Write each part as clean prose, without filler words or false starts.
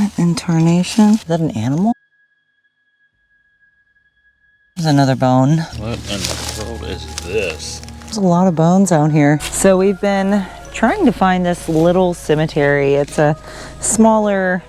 What in tarnation? Is that an animal? There's another bone. What in the world is this? There's a lot of bones out here. So we've been trying to find this little cemetery. It's a smaller,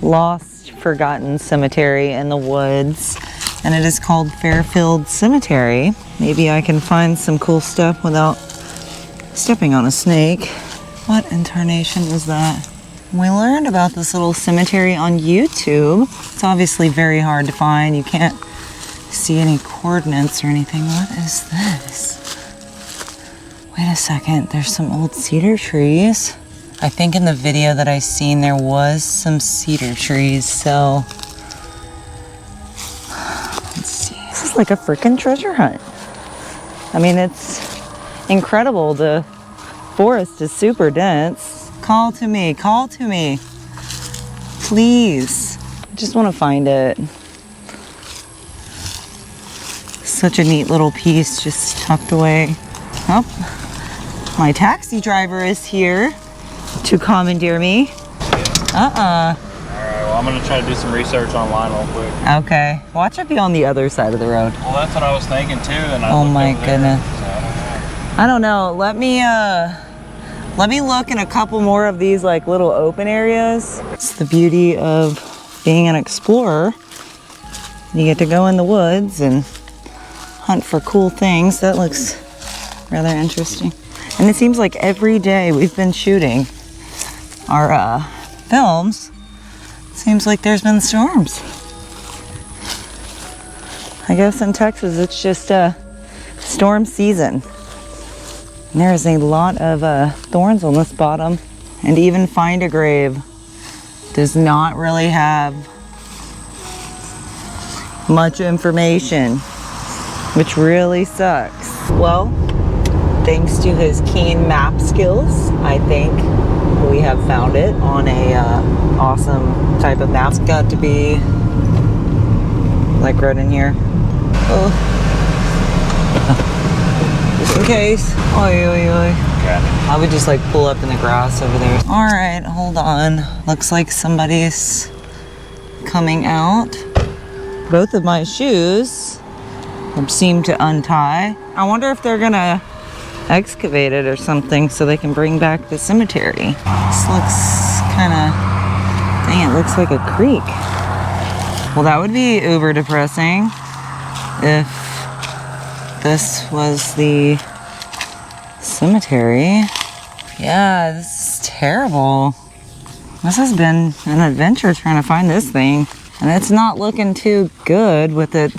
lost, forgotten cemetery in the woods. And it is called Fairfield Cemetery. Maybe I can find some cool stuff without stepping on a snake. What in tarnation is that? We learned about this little cemetery on YouTube. It's obviously very hard to find. You can't see any coordinates or anything. What is this? Wait a second, there's some old cedar trees. I think in the video that I seen there was some cedar trees, so let's see. This is like a freaking treasure hunt. I mean, it's incredible. The forest is super dense. Call to me, please. I just want to find it. Such a neat little piece just tucked away. Oh, my taxi driver is here to commandeer me. Alright, well, I'm gonna try to do some research online real quick. Okay, watch it be on the other side of the road. Well, that's what I was thinking too. And oh my goodness. I don't know. Let me look in a couple more of these like little open areas. It's the beauty of being an explorer. You get to go in the woods and hunt for cool things. That looks rather interesting. And it seems like every day we've been shooting our films, it seems like there's been storms. I guess in Texas it's just storm season. And there is a lot of thorns on this bottom. And even Find a Grave does not really have much information, which really sucks. Well, thanks to his keen map skills, I think we have found it on a awesome type of map. It's got to be like right in here. Oh. Just in case. Oy, oy, oy. Okay. I would just like pull up in the grass over there. All right, hold on. Looks like somebody's coming out. Both of my shoes seem to untie. I wonder if they're gonna excavate it or something so they can bring back the cemetery. This looks kind of, dang, it looks like a creek. Well, that would be uber depressing if this was the cemetery. Yeah, this is terrible. This has been an adventure trying to find this thing, and it's not looking too good with it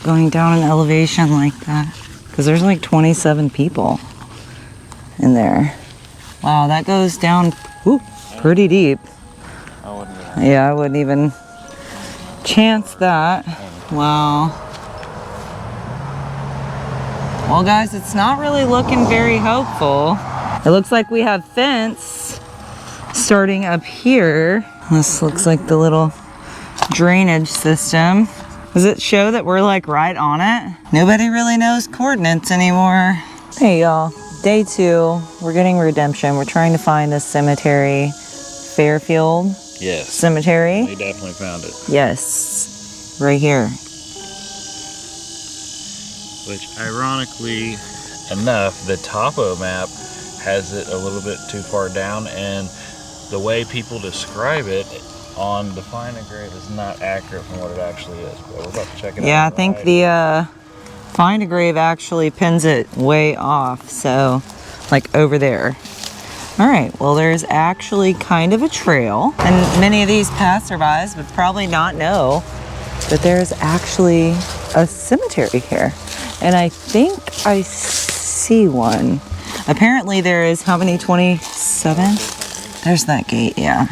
going down an elevation like that, because there's like 27 people in there. Wow, that goes down pretty deep. I wouldn't even chance that. Wow. Well, guys, it's not really looking very hopeful. It looks like we have fence starting up here. This looks like the little drainage system. Does it show that we're like right on it? Nobody really knows coordinates anymore. Hey y'all, day 2, we're getting redemption. We're trying to find this cemetery, Fairfield Cemetery. We definitely found it. Yes, right here. Which, ironically enough, the topo map has it a little bit too far down, and the way people describe it on the Find a Grave is not accurate from what it actually is. But we're about to check it out. Yeah, I think the Find a Grave actually pins it way off, so like over there. All right, well, there's actually kind of a trail, and many of these passerbys would probably not know that there's actually a cemetery here. And I think I see one. Apparently there is, how many, 27? There's that gate, yeah.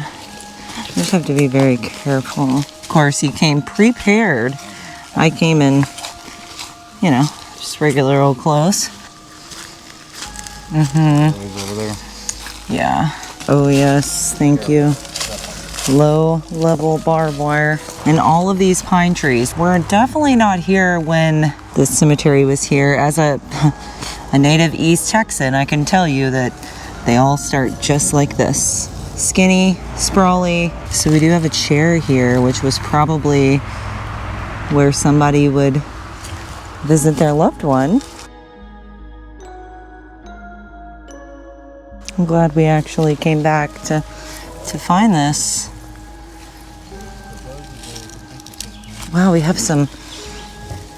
You just have to be very careful. Of course, he came prepared. I came in, you know, just regular old clothes. Over there. Yeah. Oh yes, thank you. Low level barbed wire. And all of these pine trees. We're definitely not here when this cemetery was here. As a native East Texan, I can tell you that they all start just like this. skinny, sprawly. So we do have a chair here, which was probably where somebody would visit their loved one. I'm glad we actually came back to find this. Wow, we have some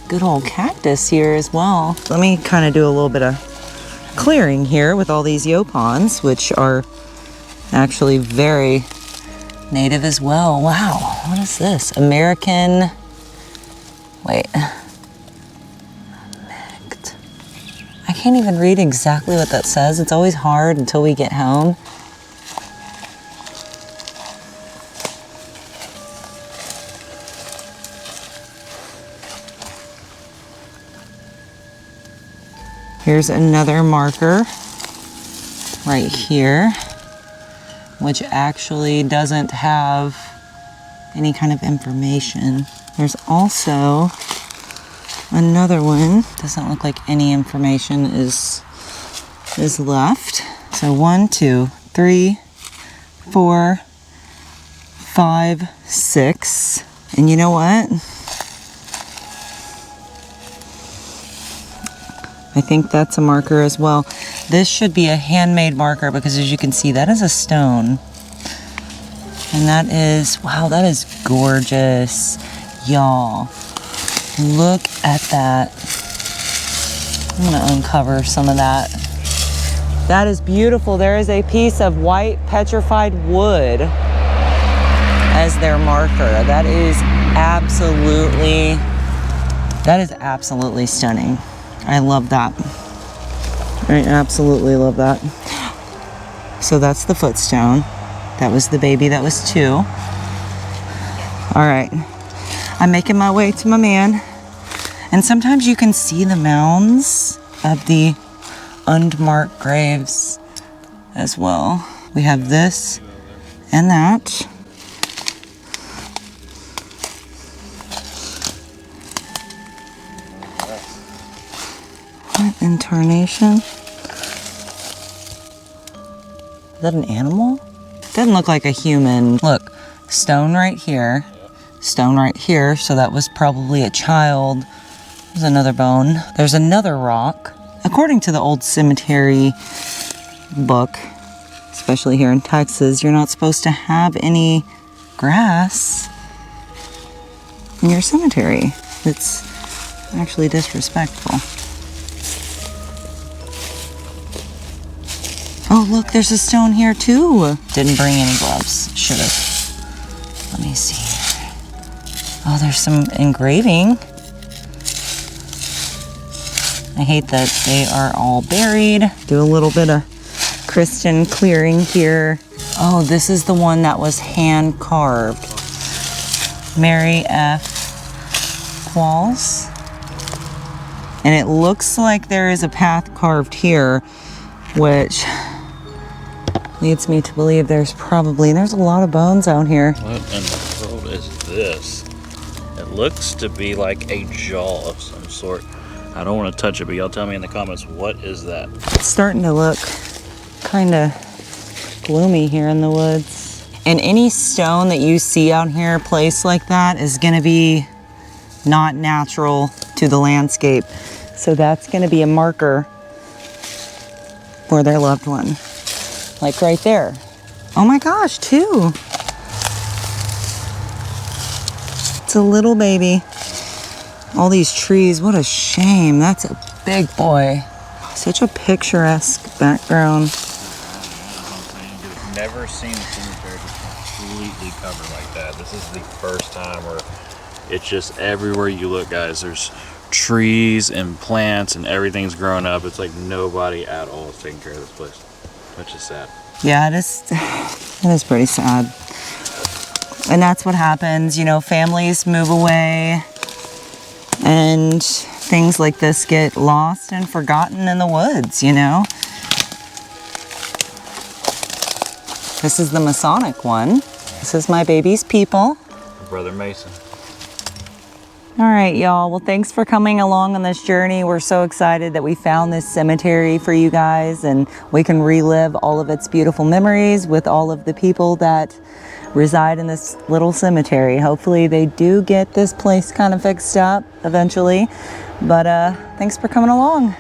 good old cactus here as well. Let me kind of do a little bit of clearing here with all these yopons, which are actually very native as well. Wow, what is this? American, wait. I can't even read exactly what that says. It's always hard until we get home. Here's another marker right here, which actually doesn't have any kind of information. There's also another one. Doesn't look like any information is left. So 1, 2, 3, 4, 5, 6. And you know what? I think that's a marker as well. This should be a handmade marker because as you can see, that is a stone. And that is, wow, that is gorgeous. Y'all, look at that. I'm gonna uncover some of that. That is beautiful. There is a piece of white petrified wood as their marker. That is absolutely stunning. I love that. I absolutely love that. So that's the footstone. That was the baby that was 2. All right, I'm making my way to my man. And sometimes you can see the mounds of the unmarked graves as well. We have this and that. What incarnation? Is that an animal? Doesn't look like a human. Look, stone right here, stone right here. So that was probably a child. There's another bone. There's another rock. According to the old cemetery book, especially here in Texas, you're not supposed to have any grass in your cemetery. It's actually disrespectful. Oh, look, there's a stone here too. Didn't bring any gloves. Should have. Let me see. Oh, there's some engraving. I hate that they are all buried. Do a little bit of Christian clearing here. Oh, this is the one that was hand carved. Mary F. Qualls. And it looks like there is a path carved here, which leads me to believe there's a lot of bones out here. What in the world is this? It looks to be like a jaw of some sort. I don't want to touch it, but y'all tell me in the comments, what is that? It's starting to look kind of gloomy here in the woods. And any stone that you see out here placed like that is going to be not natural to the landscape. So that's going to be a marker for their loved one. Like right there. Oh my gosh, 2. It's a little baby. All these trees, what a shame. That's a big boy. Such a picturesque background. I've never seen a cemetery just completely covered like that. This is the first time where it's just everywhere you look, guys. There's trees and plants and everything's growing up. It's like nobody at all is taking care of this place. Which is sad. Yeah, it is pretty sad. And that's what happens, you know, families move away and things like this get lost and forgotten in the woods, you know. This is the Masonic one. This is my baby's people. Brother Mason. All right, y'all. Well, thanks for coming along on this journey. We're so excited that we found this cemetery for you guys, and we can relive all of its beautiful memories with all of the people that reside in this little cemetery. Hopefully they do get this place kind of fixed up eventually. But thanks for coming along.